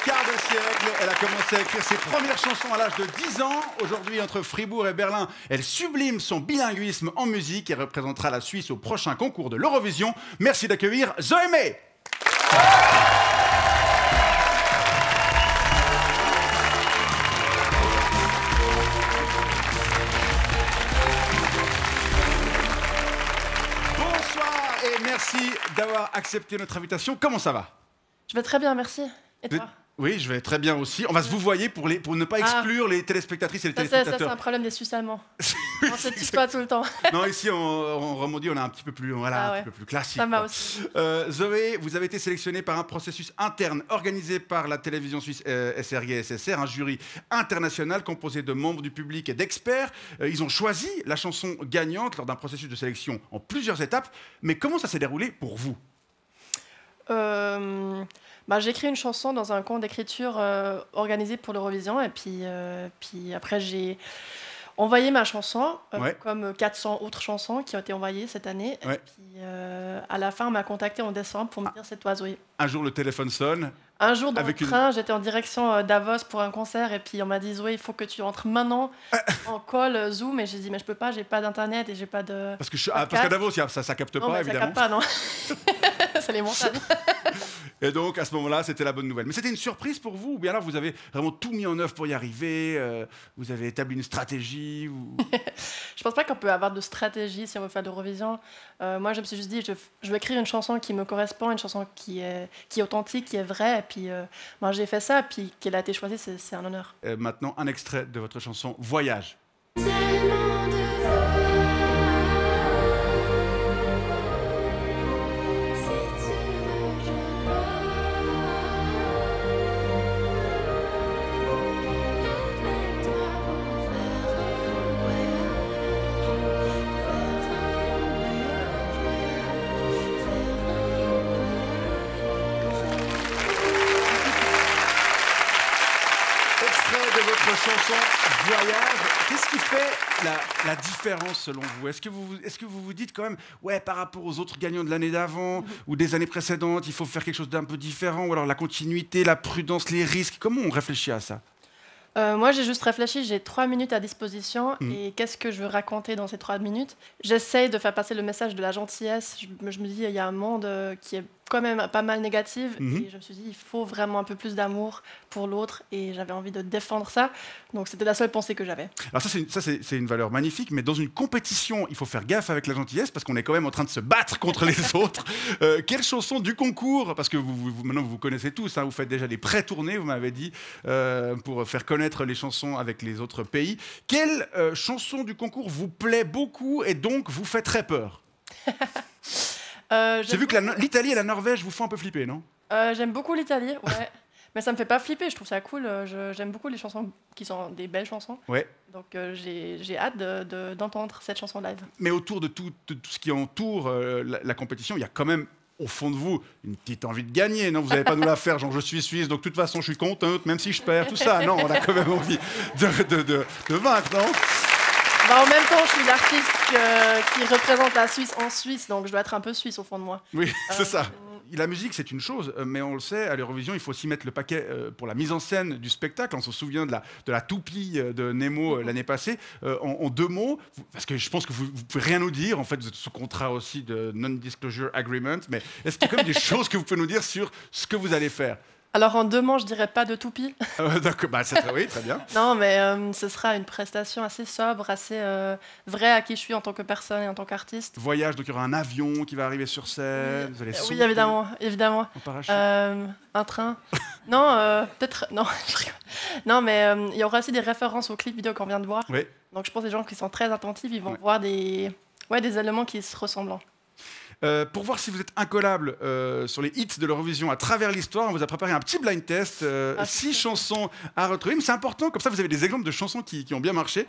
quart de siècle, elle a commencé à écrire ses premières chansons à l'âge de 10 ans. Aujourd'hui, entre Fribourg et Berlin, elle sublime son bilinguisme en musique et représentera la Suisse au prochain concours de l'Eurovision. Merci d'accueillir Zoé May. Bonsoir et merci d'avoir accepté notre invitation. Comment ça va? Je vais très bien, merci. Et toi? Oui, je vais très bien aussi. On va se vous voyer pour ne pas exclure les téléspectatrices et les téléspectateurs. Ça, c'est un problème des Suisses allemands. On se tue pas tout le temps. Non, ici, en Romandie, on est un petit peu plus, voilà, un petit peu plus classique. Ça m'a aussi. Zoé, vous avez été sélectionnée par un processus interne organisé par la télévision suisse SRG-SSR, un jury international composé de membres du public et d'experts. Ils ont choisi la chanson gagnante lors d'un processus de sélection en plusieurs étapes. Mais comment ça s'est déroulé pour vous? J'ai écrit une chanson dans un concours d'écriture organisé pour l'Eurovision et puis après j'ai envoyé ma chanson comme 400 autres chansons qui ont été envoyées cette année. Et puis à la fin on m'a contacté en décembre pour me dire c'est toi Zoé. Un jour le téléphone sonne. Un jour dans le train, j'étais en direction Davos pour un concert et puis on m'a dit Zoé, il faut que tu rentres maintenant en call Zoom et j'ai dit mais je peux pas, j'ai pas d'internet et j'ai pas de. Parce qu'à Davos ça capte non, pas évidemment. Ça capte pas non. C'est les montagnes. Et donc à ce moment-là, c'était la bonne nouvelle. Mais c'était une surprise pour vous ou bien alors vous avez vraiment tout mis en œuvre pour y arriver? Vous avez établi une stratégie ou... Je pense pas qu'on peut avoir de stratégie si on veut faire de l'Eurovision. Moi, je me suis juste dit, je veux écrire une chanson qui me correspond, une chanson qui est authentique, qui est vraie. Et puis, moi, j'ai fait ça, puis qu'elle a été choisie, c'est un honneur. Maintenant, un extrait de votre chanson Voyage. Tellement de chanson Voyage, qu'est-ce qui fait la différence selon vous? Est-ce que vous vous dites quand même, ouais, par rapport aux autres gagnants de l'année d'avant ou des années précédentes, il faut faire quelque chose d'un peu différent, ou alors la continuité, la prudence, les risques, comment on réfléchit à ça? Moi, j'ai juste réfléchi, j'ai 3 minutes à disposition et qu'est-ce que je veux raconter dans ces 3 minutes? J'essaye de faire passer le message de la gentillesse. Je me dis, il y a un monde qui est quand même pas mal négatif et je me suis dit, il faut vraiment un peu plus d'amour pour l'autre et j'avais envie de défendre ça. Donc, c'était la seule pensée que j'avais. Alors ça, c'est une valeur magnifique, mais dans une compétition, il faut faire gaffe avec la gentillesse parce qu'on est quand même en train de se battre contre les autres. Quelle chanson du concours? Parce que maintenant, vous connaissez tous, hein, vous faites déjà des pré-tournées, vous m'avez dit, pour faire connaître les chansons avec les autres pays. Quelle chanson du concours vous plaît beaucoup et donc vous fait très peur? J'ai vu que l'Italie et la Norvège vous font un peu flipper, non? J'aime beaucoup l'Italie, ouais. Mais ça me fait pas flipper, je trouve ça cool. J'aime beaucoup les chansons qui sont des belles chansons. Ouais. Donc j'ai hâte d'entendre cette chanson live. Mais autour de tout ce qui entoure la compétition, il y a quand même au fond de vous une petite envie de gagner, non? Vous n'allez pas nous la faire, genre je suis suisse, donc de toute façon je suis contente, même si je perds, tout ça. Non, on a quand même envie de vaincre, non? En même temps, je suis l'artiste qui représente la Suisse en Suisse, donc je dois être un peu suisse au fond de moi. Oui, c'est ça. La musique, c'est une chose, mais on le sait, à l'Eurovision, il faut aussi mettre le paquet pour la mise en scène du spectacle. On se souvient de la toupie de Nemo l'année passée. En 2 mots, parce que je pense que vous ne pouvez rien nous dire, en fait, vous êtes sous contrat aussi de Non-Disclosure Agreement, mais est-ce qu'il y a quand même des choses que vous pouvez nous dire sur ce que vous allez faire? Alors en 2 mots, je dirais pas de toupie. D'accord, oui, très bien. Non, mais ce sera une prestation assez sobre, assez vraie à qui je suis en tant que personne et en tant qu'artiste. Voyage, donc il y aura un avion qui va arriver sur scène, vous allez sauter. Oui, évidemment. En parachute. Un train. Non, peut-être... Non, je rigole. Non, mais il y aura aussi des références au clip vidéo qu'on vient de voir. Oui. Donc je pense que les gens qui sont très attentifs, ils vont voir des éléments qui se ressemblent. Pour voir si vous êtes incollable sur les hits de l'Eurovision à travers l'histoire, on vous a préparé un petit blind test, 6 chansons à retrouver, mais c'est important, comme ça vous avez des exemples de chansons qui ont bien marché.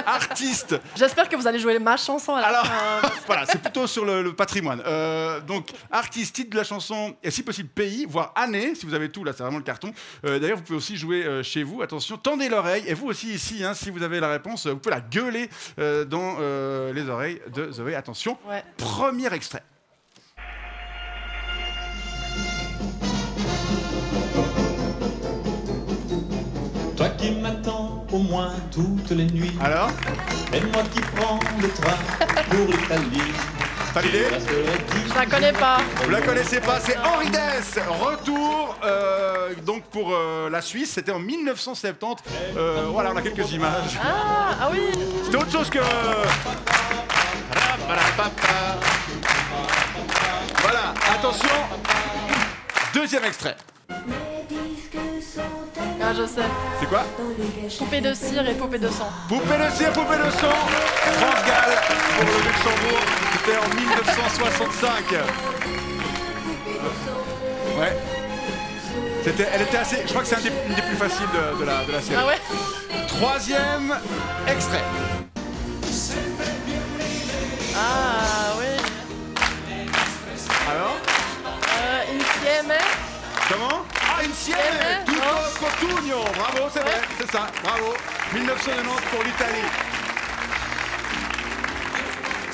Artistes. J'espère que vous allez jouer ma chanson à la fin. Voilà, c'est plutôt sur le patrimoine. Donc, artiste, titre de la chanson, et si possible pays, voire année, si vous avez tout, là c'est vraiment le carton. D'ailleurs, vous pouvez aussi jouer chez vous, attention, tendez l'oreille, et vous aussi ici, hein, si vous avez la réponse, vous pouvez la gueuler dans les oreilles de Zoé, attention. Ouais. Premier extrait. qui m'attend au moins toutes les nuits. Alors, Et moi qui prends le train pour l'Italie. pas d'idée? Je la connais pas. Vous la connaissez pas, c'est Henri Dess. Retour donc pour la Suisse, c'était en 1970. Voilà, on a quelques images. Ah oui. C'était autre chose que... Voilà, attention. Deuxième extrait. Ah, je sais. C'est quoi? Poupée de cire et poupée de sang. Poupée de cire, poupée de sang. France Gall pour le Luxembourg. C'était en 1965. Ouais. Elle était assez... Je crois que c'est une des plus faciles de la série. Ah ouais. Troisième extrait. Ah oui. Alors? Insieme. Comment? Ah, Insieme! Tutto Cotugno! Bravo, c'est vrai, c'est ça, bravo. 1990 pour l'Italie.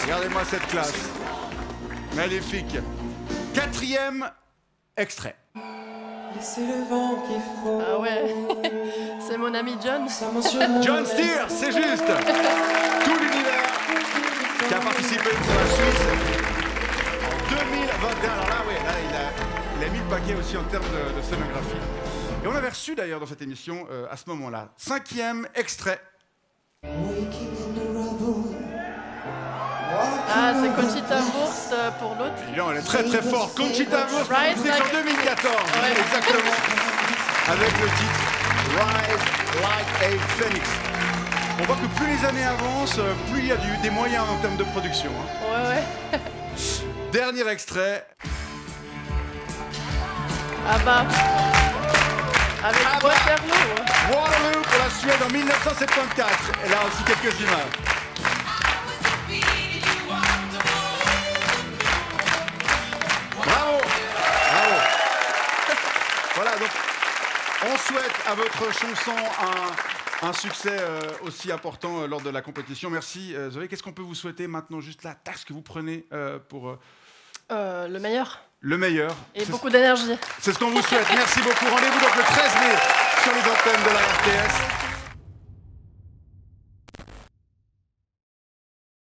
Regardez-moi cette classe. Magnifique. Quatrième extrait. Ah ouais. C'est mon ami John. John Steer, c'est juste. Tout l'univers qui a participé pour la Suisse en 2021. Alors là, oui, là, il a mis le paquet aussi en termes de scénographie. Et on avait reçu d'ailleurs dans cette émission, à ce moment-là, cinquième extrait. Ah, c'est Conchita Wurst pour l'autre. Évidemment, elle est très très forte. Conchita Wurst, Rise c'est en like- 2014, Ouais. exactement, avec le titre Rise Like a Phoenix. On voit que plus les années avancent, plus il y a des moyens en termes de production. Hein. Ouais. Dernier extrait. Ah bah. Avec Ah bah. Waterloo. Waterloo pour la Suède en 1974. Et là aussi quelques images. Bravo. Bravo. Voilà, donc on souhaite à votre chanson un succès aussi important lors de la compétition. Merci Zoé. Qu'est-ce qu'on peut vous souhaiter maintenant, juste la tasse que vous prenez pour Le meilleur. le meilleur? Et beaucoup d'énergie. C'est ce qu'on vous souhaite. Merci beaucoup. Rendez-vous donc le 13 mai sur les antennes de la RTS.